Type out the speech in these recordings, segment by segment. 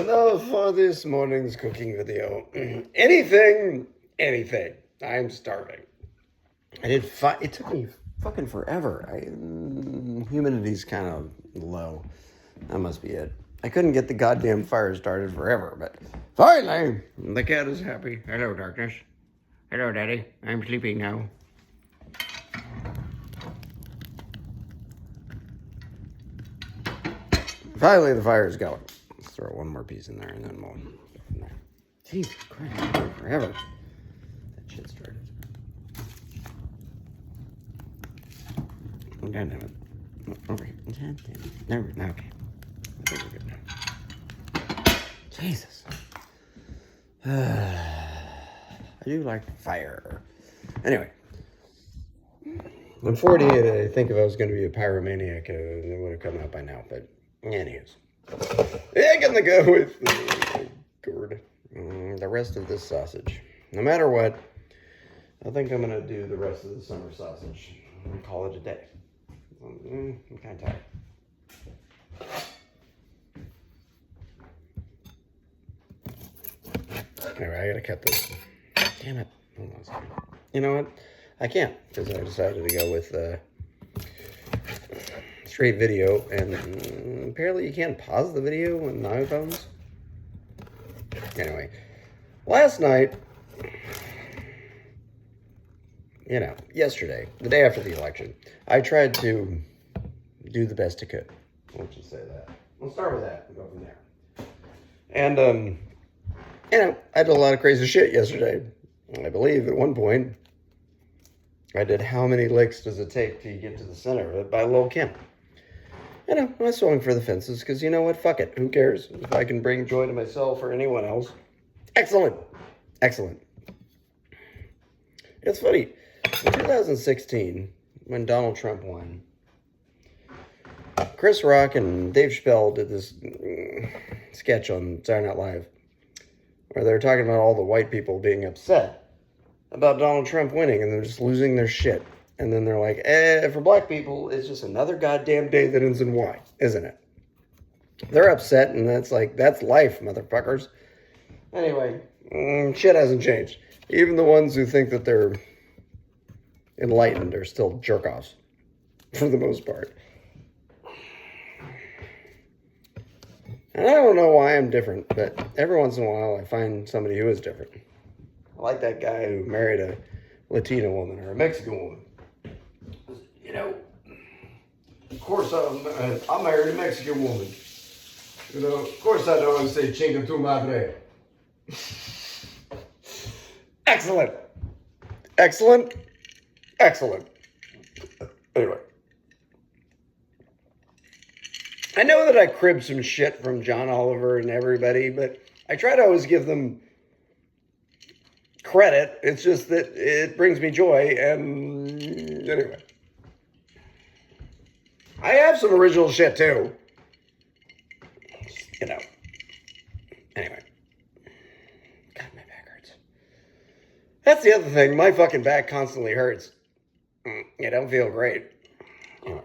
Enough for this morning's cooking video. anything. I'm starving. It took me fucking forever. Humidity's kind of low. That must be it. I couldn't get the goddamn fire started forever, but finally, the cat is happy. Hello, darkness. Hello, Daddy. I'm sleeping now. Finally, the fire is going. Let's throw one more piece in there and then we'll go from there. Jesus Christ, it's been forever. That shit started. Oh, damn it. Over here. There we go. Okay. I think we're good now. Jesus. I do like fire. Anyway. I'm 48. I think if I was going to be a pyromaniac, it would have come out by now. But, anyways. I'm going to go with the rest of this sausage. No matter what, I think I'm going to do the rest of the summer sausage and call it a day. I'm kind of tired. Anyway, I gotta cut this. Damn it. Hold on a second. You know what? I can't, because I decided to go with straight video, and apparently you can't pause the video on iPhones. Anyway, last night, yesterday, the day after the election, I tried to do the best I could. Let's just say that. We'll start with that and go from there. And, I did a lot of crazy shit yesterday. I believe at one point, I did How Many Licks Does It Take to Get to the Center of It by Lil' Kim. I swung for the fences because you know what? Fuck it. Who cares? If I can bring joy to myself or anyone else. Excellent. Excellent. It's funny. In 2016, when Donald Trump won, Chris Rock and Dave Chappelle did this sketch on Saturday Night Live where they're talking about all the white people being upset about Donald Trump winning and they're just losing their shit. And then they're like, for black people, it's just another goddamn day that ends in Y, isn't it? They're upset, and that's life, motherfuckers. Anyway, shit hasn't changed. Even the ones who think that they're enlightened are still jerk-offs, for the most part. And I don't know why I'm different, but every once in a while I find somebody who is different. I like that guy who married a Latina woman or a Mexican woman. Of course I married a Mexican woman. Of course I don't say chinga tu madre. Excellent. Excellent. Excellent. Anyway. I know that I cribbed some shit from John Oliver and everybody, but I try to always give them credit. It's just that it brings me joy, and anyway. I have some original shit, too. Anyway. God, my back hurts. That's the other thing. My fucking back constantly hurts. I don't feel great. Anyway.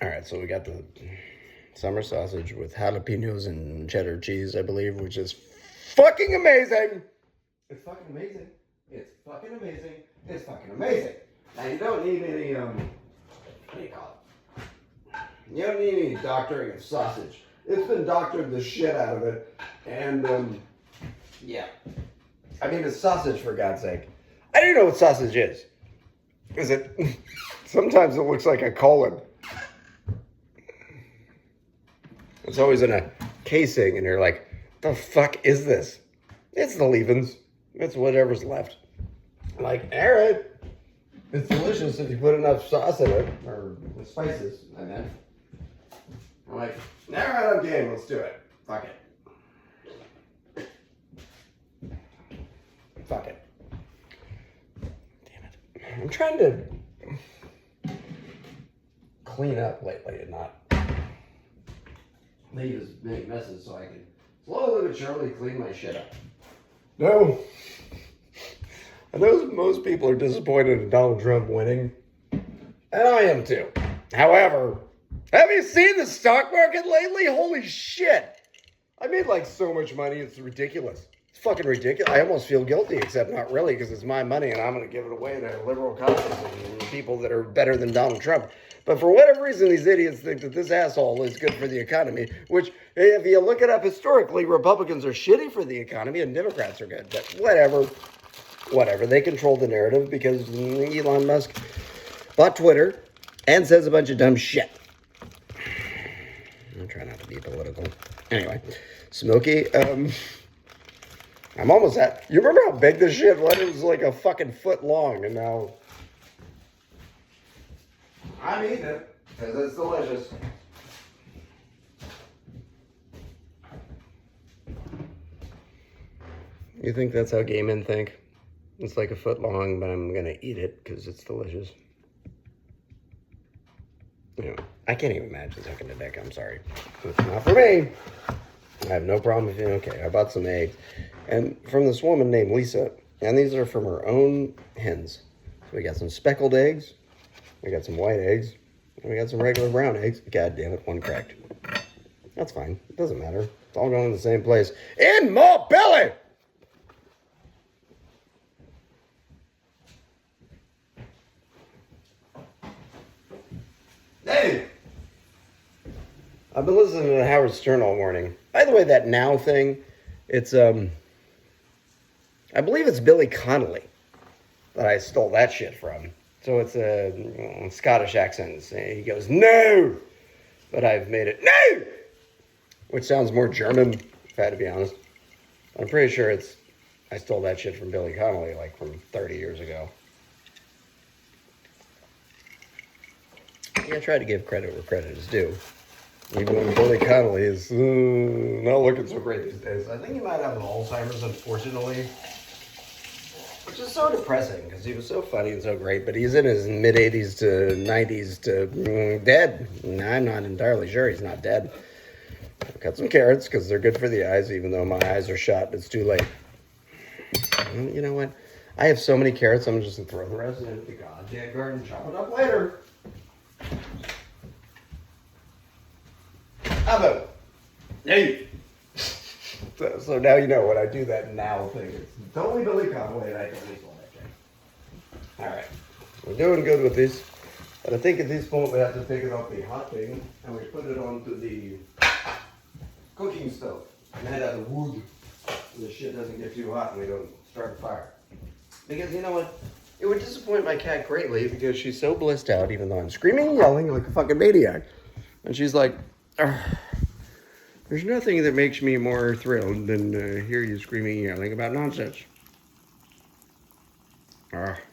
All right, so we got the summer sausage with jalapenos and cheddar cheese, I believe, which is fucking amazing. It's fucking amazing. It's fucking amazing. It's fucking amazing. Now, you don't need any, what do you call it? You don't need any doctoring of sausage. It's been doctored the shit out of it. And, yeah. I mean, it's sausage, for God's sake. I don't know what sausage is. Is it? Sometimes it looks like a colon. It's always in a casing, and you're like, the fuck is this? It's the leavings. It's whatever's left. I'm like, all right. It's delicious if you put enough sauce in it, or spices, I meant. I'm like, all right, I'm game. Let's do it. Fuck it. Fuck it. Damn it. I'm trying to clean up lately and not leave as many messes so I can slowly but surely clean my shit up. No. I know most people are disappointed in Donald Trump winning, and I am too. However, Have you seen the stock market lately? Holy shit. I made like so much money, it's ridiculous. It's fucking ridiculous. I almost feel guilty, except not really, because it's my money and I'm going to give it away to liberal causes and people that are better than Donald Trump. But for whatever reason, these idiots think that this asshole is good for the economy, which, if you look it up historically, Republicans are shitty for the economy and Democrats are good. But whatever. They control the narrative because Elon Musk bought Twitter and says a bunch of dumb shit. I'll try not to be political. Anyway, Smokey, I'm almost at... You remember how big this shit was? It was like a fucking foot long, and now... I'm eating it, because it's delicious. You think that's how gay men think? It's like a foot long, but I'm gonna eat it, because it's delicious. Anyway, I can't even imagine sucking a dick, I'm sorry. It's not for me. I have no problem with it. Okay, I bought some eggs. And from this woman named Lisa. And these are from her own hens. So we got some speckled eggs. We got some white eggs. And we got some regular brown eggs. God damn it, one cracked. That's fine. It doesn't matter. It's all going in the same place. In my belly! Hey! I've been listening to Howard Stern all morning. By the way, that now thing, it's, I believe it's Billy Connolly that I stole that shit from. So it's a Scottish accent. He goes, no! But I've made it, no! Which sounds more German, if I had to be honest. I'm pretty sure I stole that shit from Billy Connolly, like from 30 years ago. Yeah, I try to give credit where credit is due. Even when Billy Connolly is not looking so great these days. I think he might have Alzheimer's, unfortunately. Which is so depressing, because he was so funny and so great, but he's in his mid-80s to 90s to dead. I'm not entirely sure he's not dead. I've cut some carrots, because they're good for the eyes, even though my eyes are shut. It's too late. You know what? I have so many carrots, I'm just going to throw the rest into the goddamn garden and chop it up later. How about? Hey! So now you know when I do that now thing. It's totally Billy Connolly, and I totally stole that thing. Alright. We're doing good with this. But I think at this point we have to take it off the hot thing, and we put it onto the cooking stove. And head out of wood, so the shit doesn't get too hot and we don't start a fire. Because you know what? It would disappoint my cat greatly because she's so blissed out, even though I'm screaming and yelling like a fucking maniac. And she's like, there's nothing that makes me more thrilled than hear you screaming and yelling about nonsense.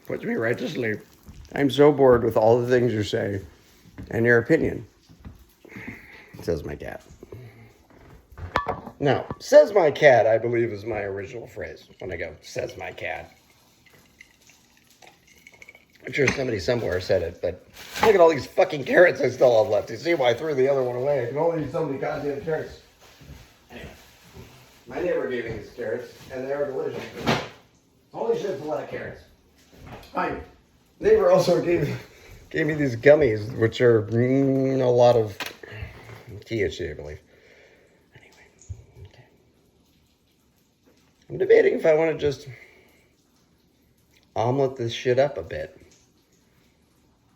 Puts me right to sleep. I'm so bored with all the things you say and your opinion, says my cat. Now, says my cat, I believe, is my original phrase when I go, says my cat. I'm sure somebody somewhere said it, but look at all these fucking carrots I still have left. You see why I threw the other one away? I can only eat so many goddamn carrots. Anyway, my neighbor gave me these carrots, and they are delicious. Holy shit, it's a lot of carrots. My neighbor also gave me these gummies, which are a lot of THC, I believe. Anyway, okay. I'm debating if I want to just omelet this shit up a bit.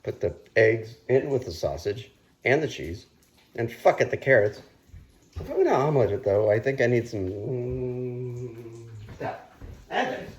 Put the eggs in with the sausage and the cheese, and fuck it, the carrots. If I'm going to omelet it, though, I think I need some stuff. And eggs.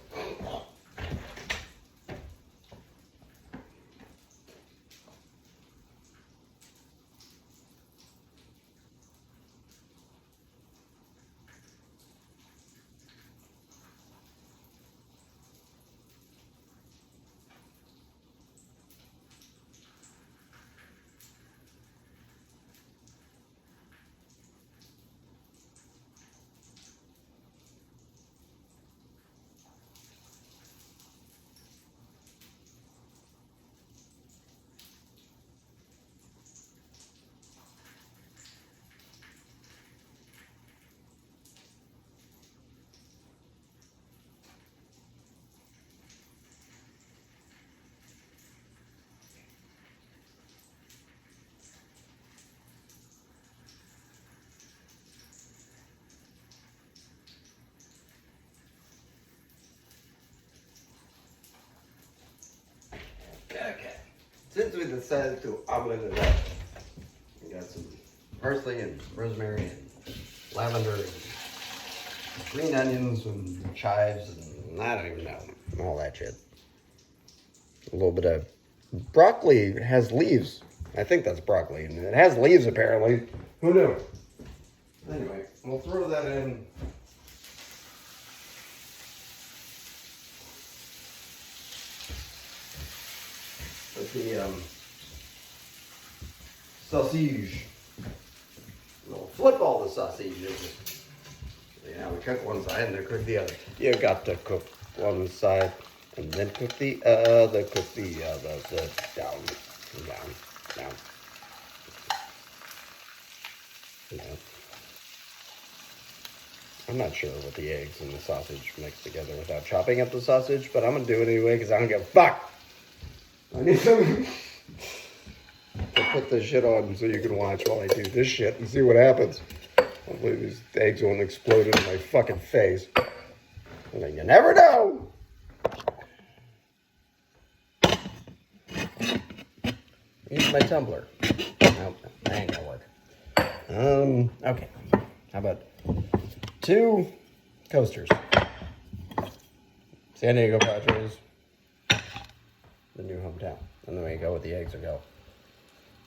decided to omelet it up. We got some parsley and rosemary and lavender and green onions and chives and I don't even know. All that shit. A little bit of broccoli has leaves. I think that's broccoli. And it has leaves apparently. Who knew? Anyway, we'll throw that in. With the sausage. We'll flip all the sausages. Yeah, we cook one side and then cook the other. You got to cook one side and then cook the other. Cook the other. Down. You know. I'm not sure what the eggs and the sausage mix together without chopping up the sausage, but I'm gonna do it anyway because I don't give a fuck. I need something to put this shit on so you can watch while I do this shit and see what happens. Hopefully these eggs won't explode into my fucking face. And then you never know. Use my tumbler. Nope, that ain't gonna work. Okay. How about 2 coasters? San Diego Padres, the new hometown. And then we go with the eggs or go.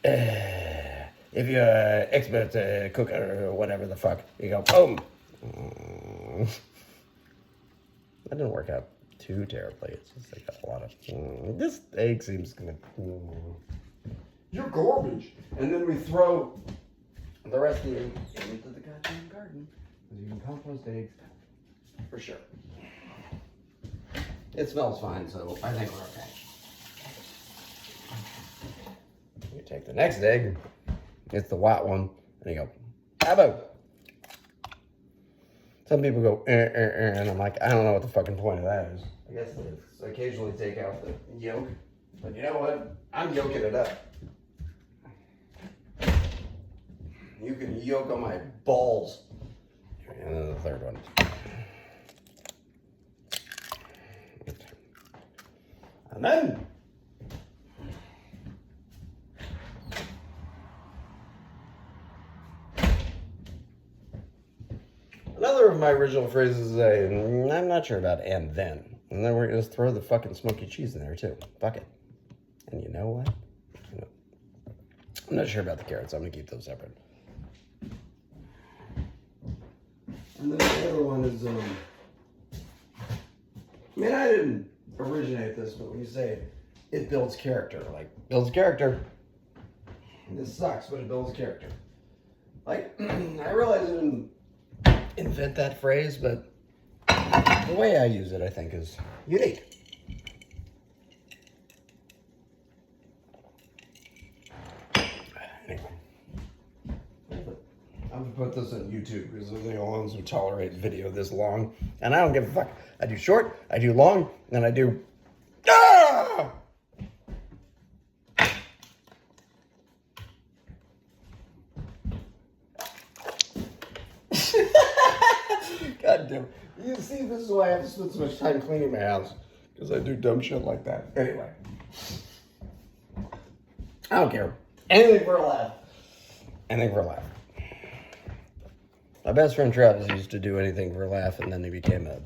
If you're an expert cooker or whatever the fuck, you go, boom. That didn't work out too terribly. It's just like a lot of. This egg seems gonna. You're garbage. And then we throw the rest of the egg into the goddamn garden. Because you can compost eggs for sure. It smells fine, so I think we're okay. You take the next egg, it's the white one, and you go, abo. Some people go, and I'm like, I don't know what the fucking point of that is. I guess it's occasionally take out the yolk, but you know what? I'm yolking it up. You can yoke on my balls. And then the third one. And then another of my original phrases is I'm not sure about and then. And then we're going to just throw the fucking smoky cheese in there too. Fuck it. And you know what? I'm not sure about the carrots. I'm going to keep those separate. And then the other one is, I mean, I didn't originate this, but when you say it builds character, like, builds character, this sucks, but it builds character. Like, I realize I didn't invent that phrase, but the way I use it, I think, is unique. Anyway. I'm gonna put this on YouTube because they're the only ones who tolerate video this long. And I don't give a fuck. I do short, I do long, and I do. Ah! God damn it. You see, this is why I have to spend so much time cleaning my house. Because I do dumb shit like that. Anyway. I don't care. Anything for a laugh. Anything for a laugh. My best friend Travis used to do anything for a laugh, and then he became a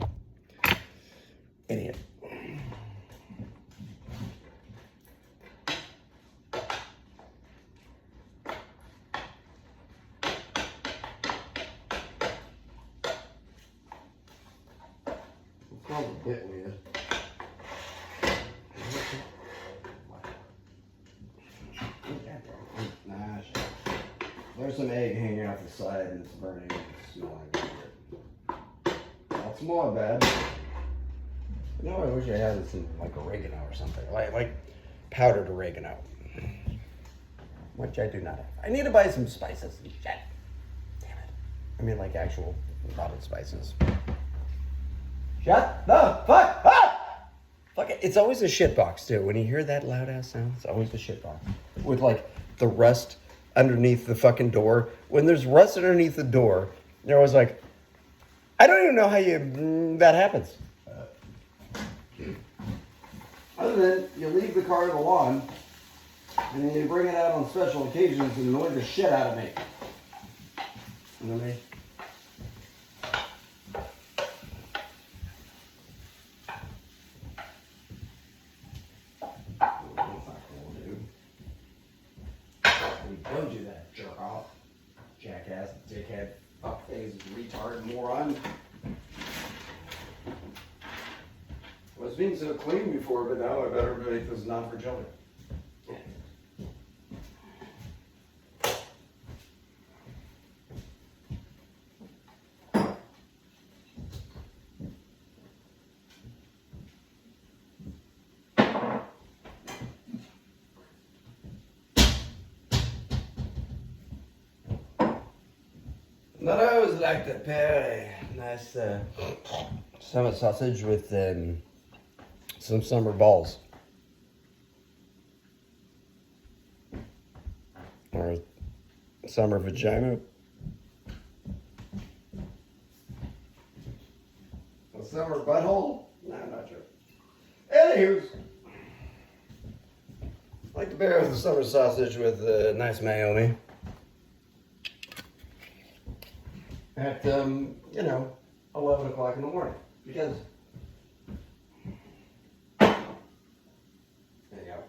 idiot. It's called a bit weird. Nah, shit. There's some egg hanging out the side and it's burning. It's smelling weird. That's more bad. You know, I wish I had some like oregano or something. Like powdered oregano. Which I do not have. I need to buy some spices and shit. Damn it. I mean like actual bottled spices. Shut the fuck up! Fuck it. It's always a shit box too. When you hear that loud ass sound, it's always a shit box. With like the rust underneath the fucking door. When there's rust underneath the door, they're always like, I don't even know how that happens. Other than you leave the car on the lawn And then you bring it out on special occasions and annoy the shit out of me. You know what I mean? Don't do that, jerk off. Jackass, dickhead, fuckface, retard, moron. I was being so clean before, but now I better make this not for children. But I always like to pair a nice summit sausage with some summer balls. Or summer vagina. A summer butthole? No, not sure. Anywho, I like to pair with the summer sausage with nice Naomi. At, 11 o'clock in the morning. Because, there you go.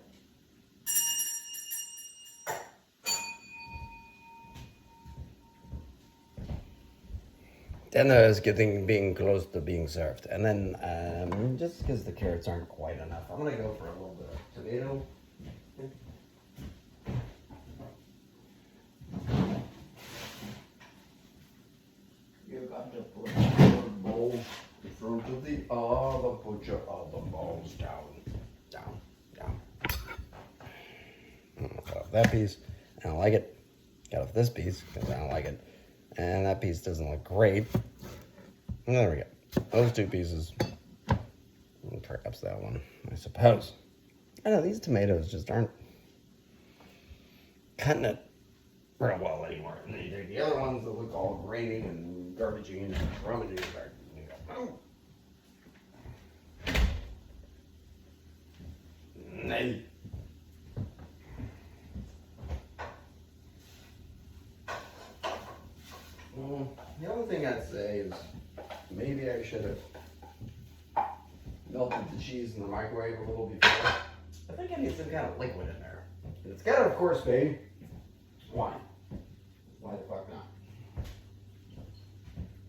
Then there's being close to being served. And then, just because the carrots aren't quite enough, I'm going to go for a little bit of tomato. You got to put your bowl in front of the other, put your other bowls down. Got off that piece, I don't like it. Got off this piece, because I don't like it. And that piece doesn't look great. And there we go. Those two pieces. And perhaps that one, I suppose. I know, these tomatoes just aren't cutting it real well anymore. The other ones that look all grainy and garbagey and rummagey are, oh. Nay. The only thing I'd say is maybe I should have melted the cheese in the microwave a little before. I think I need some kind of liquid in there. And it's got to, of course, be wine. Why the fuck not?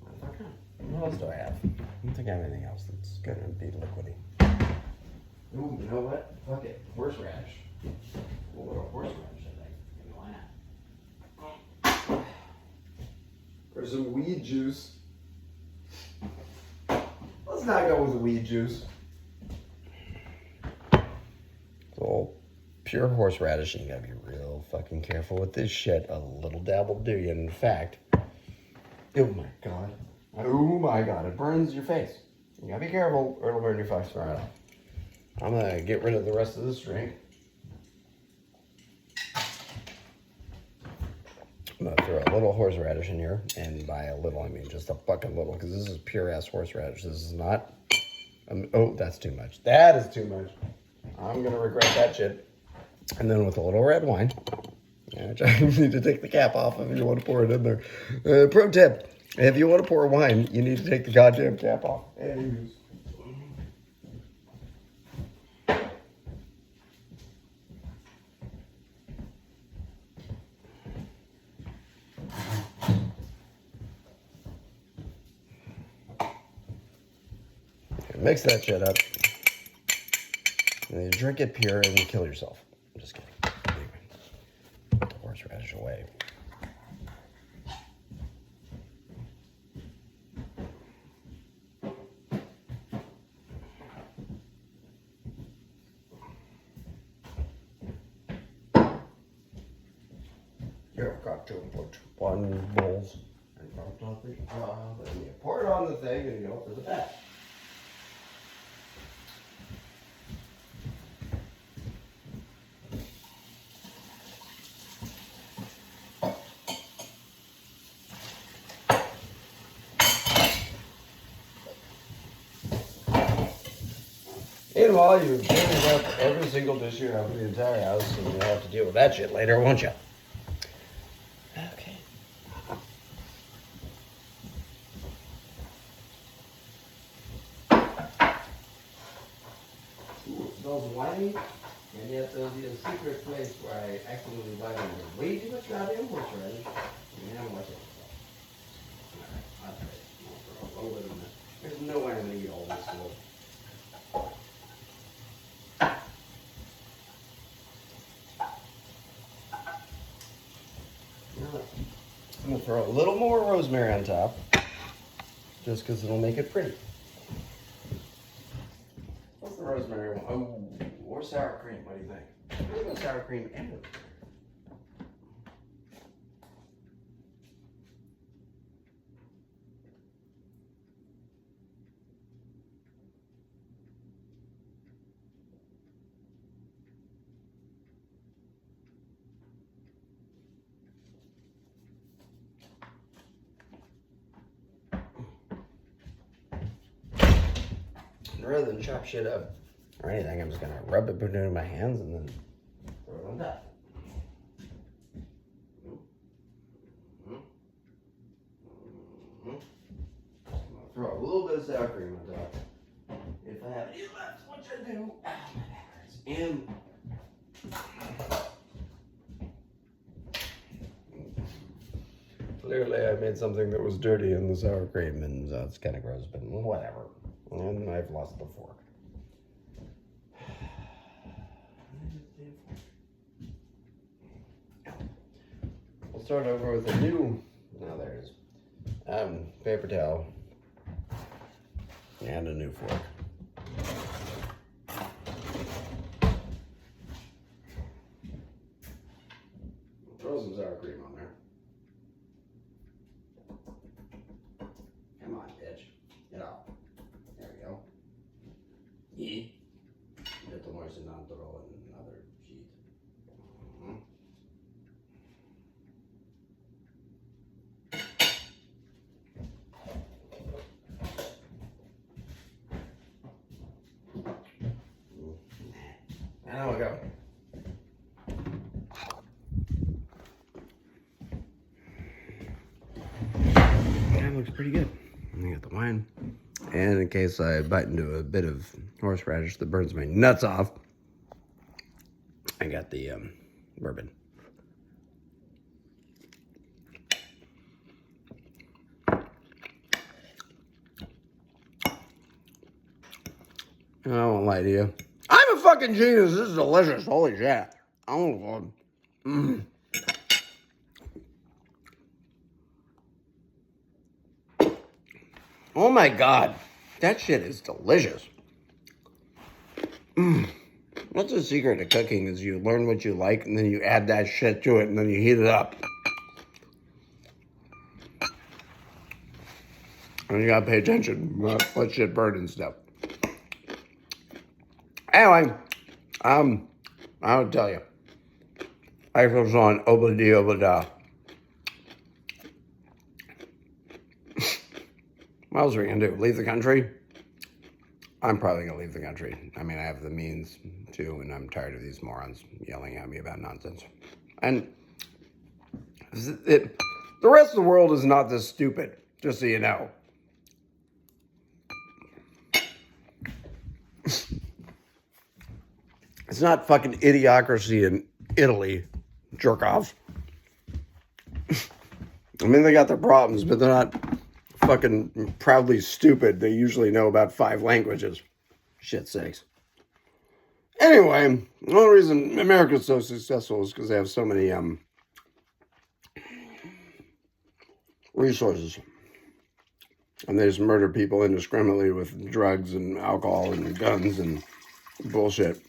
Why the fuck not? What else do I have? I don't think I have anything else that's going to be liquidy. Ooh, you know what? Fuck it. Horseradish. A little horseradish, I think. Why not? There's some weed juice. Let's not go with the weed juice. It's all pure horseradish, and you gotta be real fucking careful with this shit. A little dab will do you. In fact, oh my god, it burns your face. You gotta be careful, or it'll burn your face right off. I'm gonna get rid of the rest of this drink. I'm gonna throw a little horseradish in here, and by a little I mean just a fucking little, because this is pure ass horseradish. This is not. Oh, that's too much. That is too much. I'm gonna regret that shit. And then with a little red wine, which I need to take the cap off if you want to pour it in there. Pro tip: if you want to pour wine, you need to take the goddamn cap off. Anyways. Mix that shit up. And you drink it pure and you kill yourself. I'm just kidding. Anyway, put the horseradish away. You've got to put one bowls in front of the other, and you pour it on the thing and you go to the back. Meanwhile, you're cleaning up every single dish you have in the entire house, and you'll have to deal with that shit later, won't you? Okay. Ooh, it smells whiny, and yet there'll be a secret place where I accidentally light on way too much goddamn horseradish. And I don't like it. Alright, I'll try it. I'll throw a little bit in there. There's no way I'm gonna eat all this stuff. I'm gonna throw a little more rosemary on top, just because it'll make it pretty. What's the rosemary one? Oh, or sour cream, what do you think? Maybe sour cream and rosemary. Rather than chop shit up or anything, I'm just gonna rub it between my hands and then throw it on top. I'm gonna throw a little bit of sour cream on top. If I have any left, which I do, my back hurts. And clearly I made something that was dirty in the sour cream, and it's kind of gross, but whatever. And I've lost the fork. We'll start over with a new, now there it is, paper towel and a new fork. Throw some sour cream on there. Come on, bitch. Get out. There we go. Y. Little more cilantro and another sheet. And there we go. That looks pretty good. I got the wine. And in case I bite into a bit of horseradish that burns my nuts off, I got the bourbon. I won't lie to you. I'm a fucking genius. This is delicious. Holy shit. Oh, God. Oh, my God. That shit is delicious. What's the secret to cooking is you learn what you like, and then you add that shit to it, and then you heat it up. And you gotta pay attention, let shit burn and stuff. Anyway, I'll tell you. Life goes on, obla-dee, obla-da. What else are we gonna do? Leave the country? I'm probably gonna leave the country. I mean, I have the means to, and I'm tired of these morons yelling at me about nonsense. And the rest of the world is not this stupid, just so you know. It's not fucking idiocracy in Italy, jerk-offs. I mean, they got their problems, but they're not fucking proudly stupid. They usually know about 5 languages. Shit sakes. Anyway, the only reason America's so successful is because they have so many resources. And they just murder people indiscriminately with drugs and alcohol and guns and bullshit.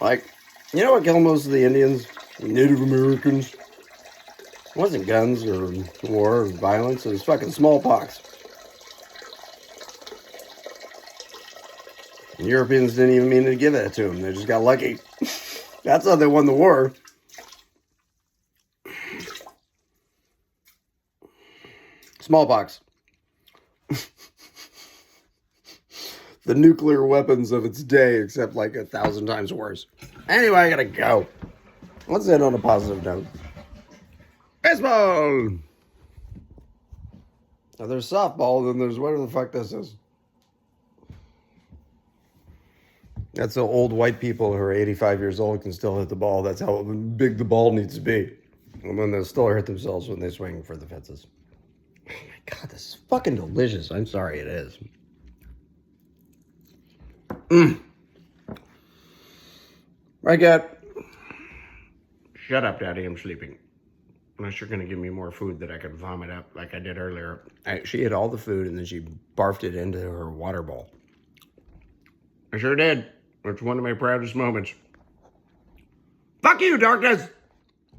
Like, you know what killed most of the Indians? Native Americans. It wasn't guns or war or violence. It was fucking smallpox. The Europeans didn't even mean to give that to them. They just got lucky. That's how they won the war. Smallpox. the nuclear weapons of its day, except like 1,000 times worse. Anyway, I gotta go. Let's end on a positive note. Baseball! Now there's softball, then there's whatever the fuck this is. That's so old white people who are 85 years old can still hit the ball. That's how big the ball needs to be. And then they'll still hurt themselves when they swing for the fences. Oh my God, this is fucking delicious. I'm sorry, it is. Right, cat. Shut up, Daddy. I'm sleeping. Unless you're going to give me more food that I could vomit up like I did earlier. She ate all the food and then she barfed it into her water bowl. I sure did. It's one of my proudest moments. Fuck you, darkness!